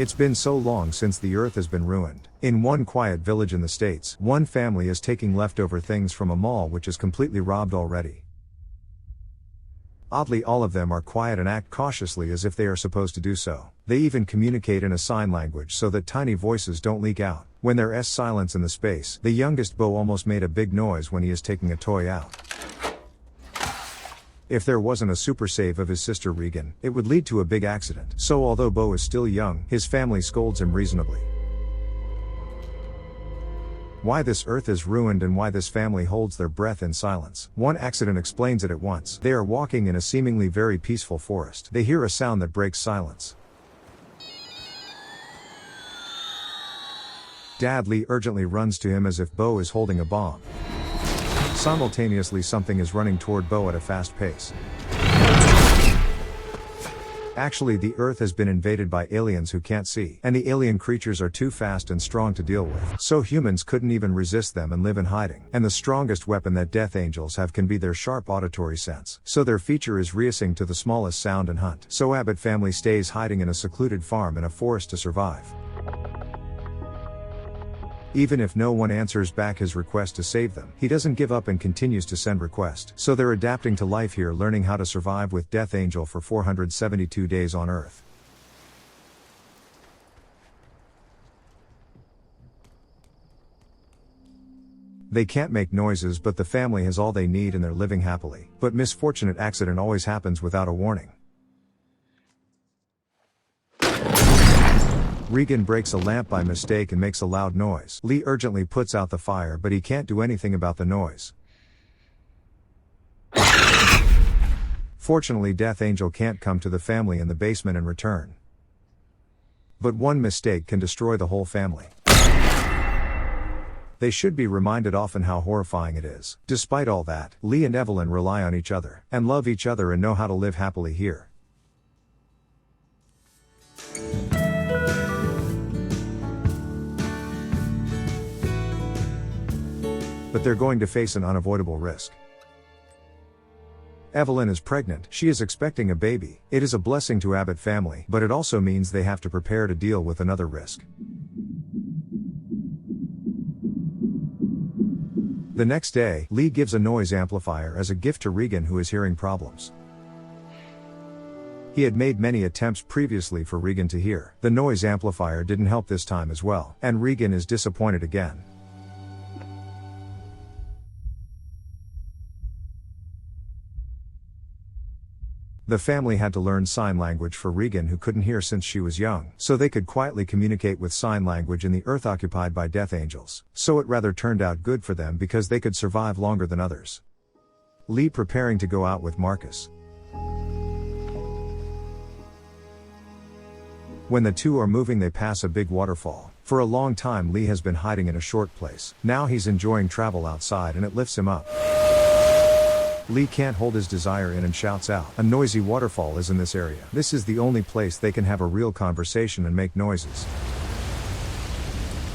It's been so long since the earth has been ruined. In one quiet village in the States, one family is taking leftover things from a mall which is completely robbed already. Oddly, all of them are quiet and act cautiously as if they are supposed to do so. They even communicate in a sign language so that tiny voices don't leak out. When there is silence in the space, the youngest Bo almost made a big noise when he is taking a toy out. If there wasn't a super save of his sister Regan, it would lead to a big accident. So although Bo is still young, his family scolds him reasonably. Why this earth is ruined and why this family holds their breath in silence. One accident explains it at once. They are walking in a seemingly very peaceful forest. They hear a sound that breaks silence. Dad Lee urgently runs to him as if Bo is holding a bomb. Simultaneously, something is running toward Bo at a fast pace. Actually, the Earth has been invaded by aliens who can't see, and the alien creatures are too fast and strong to deal with. So humans couldn't even resist them and live in hiding. And the strongest weapon that death angels have can be their sharp auditory sense. So their feature is reacting to the smallest sound and hunt. So Abbott family stays hiding in a secluded farm in a forest to survive. Even if no one answers back his request to save them, he doesn't give up and continues to send requests. So they're adapting to life here, learning how to survive with Death Angel for 472 days on Earth. They can't make noises, but the family has all they need and they're living happily. But misfortunate accident always happens without a warning. Regan breaks a lamp by mistake and makes a loud noise. Lee urgently puts out the fire, but he can't do anything about the noise. Fortunately, Death Angel can't come to the family in the basement and return. But one mistake can destroy the whole family. They should be reminded often how horrifying it is. Despite all that, Lee and Evelyn rely on each other, and love each other and know how to live happily here. But they're going to face an unavoidable risk. Evelyn is pregnant. She is expecting a baby. It is a blessing to Abbott family, but it also means they have to prepare to deal with another risk. The next day, Lee gives a noise amplifier as a gift to Regan, who is hearing problems. He had made many attempts previously for Regan to hear. The noise amplifier didn't help this time as well, and Regan is disappointed again. The family had to learn sign language for Regan, who couldn't hear since she was young, so they could quietly communicate with sign language in the Earth occupied by Death Angels. So it rather turned out good for them because they could survive longer than others. Lee preparing to go out with Marcus. When the two are moving, they pass a big waterfall. For a long time Lee has been hiding in a short place. Now he's enjoying travel outside and it lifts him up. Lee can't hold his desire in and shouts out, "A noisy waterfall is in this area. This is the only place they can have a real conversation and make noises."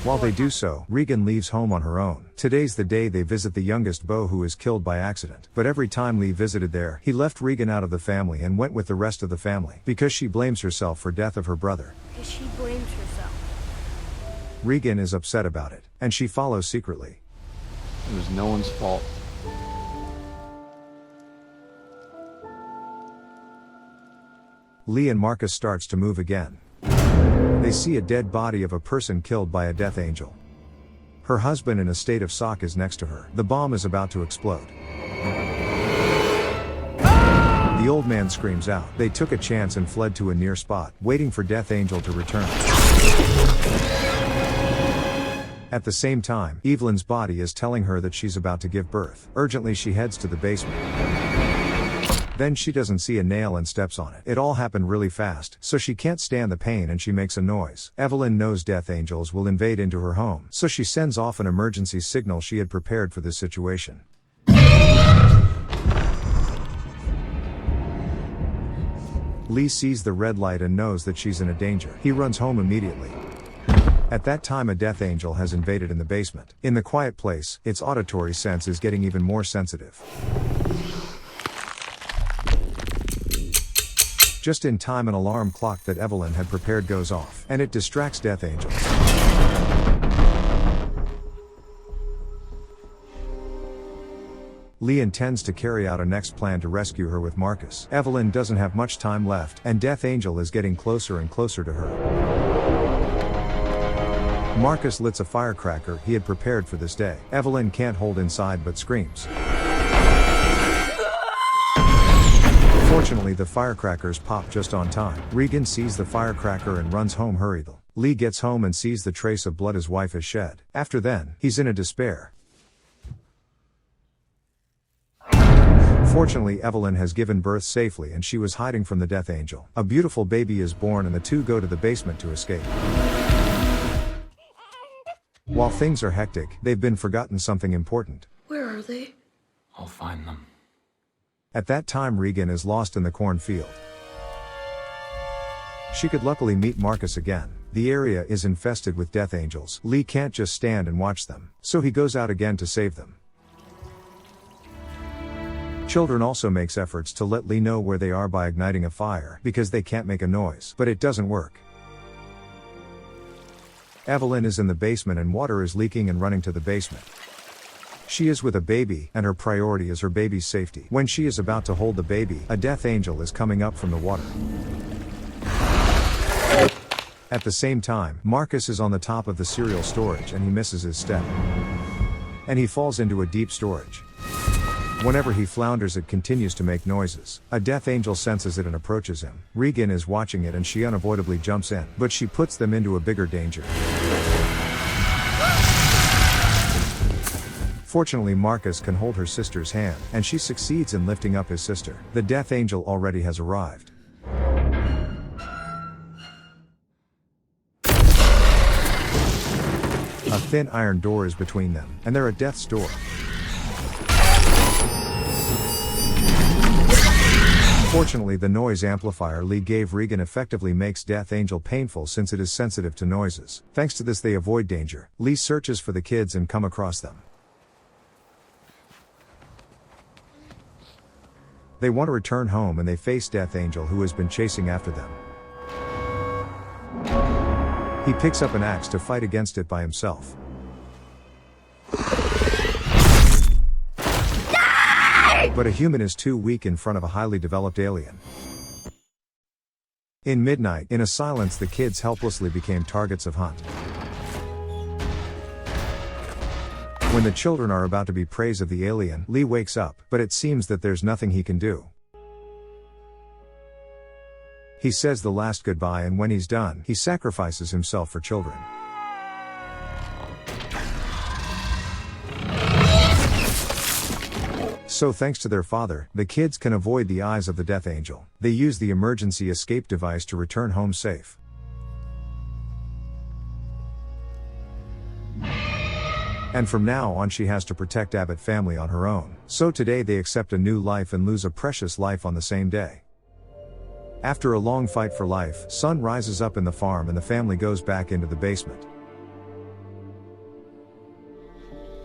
While they do so, Regan leaves home on her own. Today's the day they visit the youngest Bo, who is killed by accident. But every time Lee visited there, he left Regan out of the family and went with the rest of the family, because she blames herself for death of her brother. Because she blames herself. Regan is upset about it, and she follows secretly. It was no one's fault. Lee and Marcus starts to move again. They see a dead body of a person killed by a Death Angel. Her husband in a state of shock is next to her. The bomb is about to explode. The old man screams out. They took a chance and fled to a near spot, waiting for Death Angel to return. At the same time, Evelyn's body is telling her that she's about to give birth. Urgently she heads to the basement. Then she doesn't see a nail and steps on it. It all happened really fast, so she can't stand the pain and she makes a noise. Evelyn knows Death Angels will invade into her home, so she sends off an emergency signal she had prepared for this situation. Lee sees the red light and knows that she's in a danger. He runs home immediately. At that time, a Death Angel has invaded in the basement. In the quiet place, its auditory sense is getting even more sensitive. Just in time, an alarm clock that Evelyn had prepared goes off, and it distracts Death Angel. Lee intends to carry out a next plan to rescue her with Marcus. Evelyn doesn't have much time left, and Death Angel is getting closer and closer to her. Marcus lights a firecracker he had prepared for this day. Evelyn can't hold inside but screams. Fortunately, the firecrackers pop just on time. Regan sees the firecracker and runs home hurriedly. Lee gets home and sees the trace of blood his wife has shed. After then, he's in a despair. Fortunately, Evelyn has given birth safely and she was hiding from the Death Angel. A beautiful baby is born and the two go to the basement to escape. While things are hectic, they've been forgotten something important. Where are they? I'll find them. At that time, Regan is lost in the cornfield. She could luckily meet Marcus again. The area is infested with Death Angels. Lee can't just stand and watch them, so he goes out again to save them. Children also makes efforts to let Lee know where they are by igniting a fire, because they can't make a noise, but it doesn't work. Evelyn is in the basement and water is leaking and running to the basement. She is with a baby, and her priority is her baby's safety. When she is about to hold the baby, a Death Angel is coming up from the water. At the same time, Marcus is on the top of the cereal storage and he misses his step. And he falls into a deep storage. Whenever he flounders, it continues to make noises. A Death Angel senses it and approaches him. Regan is watching it and she unavoidably jumps in, but she puts them into a bigger danger. Fortunately, Marcus can hold her sister's hand, and she succeeds in lifting up his sister. The Death Angel already has arrived. A thin iron door is between them, and they're at death's door. Fortunately, the noise amplifier Lee gave Regan effectively makes Death Angel painful since it is sensitive to noises. Thanks to this, they avoid danger. Lee searches for the kids and come across them. They want to return home and they face Death Angel, who has been chasing after them. He picks up an axe to fight against it by himself. But a human is too weak in front of a highly developed alien. In midnight, in a silence, the kids helplessly became targets of hunt. When the children are about to be prey of the alien, Lee wakes up, but it seems that there's nothing he can do. He says the last goodbye, and when he's done, he sacrifices himself for children. So thanks to their father, the kids can avoid the eyes of the Death Angel. They use the emergency escape device to return home safe. And from now on, she has to protect Abbott family on her own. So today they accept a new life and lose a precious life on the same day. After a long fight for life, sun rises up in the farm and the family goes back into the basement.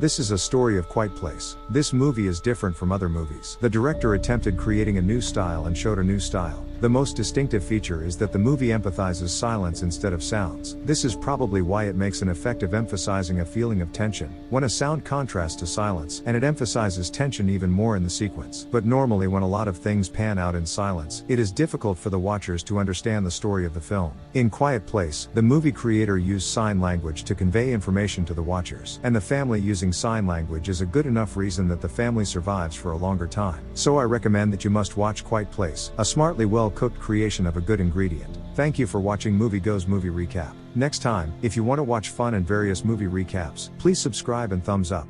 This is a story of Quiet Place. This movie is different from other movies. The director attempted creating a new style and showed a new style. The most distinctive feature is that the movie empathizes silence instead of sounds. This is probably why it makes an effective emphasizing a feeling of tension when a sound contrasts to silence, and it emphasizes tension even more in the sequence. But normally when a lot of things pan out in silence, it is difficult for the watchers to understand the story of the film. In Quiet Place, the movie creator used sign language to convey information to the watchers, and the family using sign language is a good enough reason that the family survives for a longer time. So I recommend that you must watch Quiet Place, a smartly well-cooked creation of a good ingredient. Thank you for watching Movie Goes Movie Recap. Next time, if you want to watch fun and various movie recaps, please subscribe and thumbs up.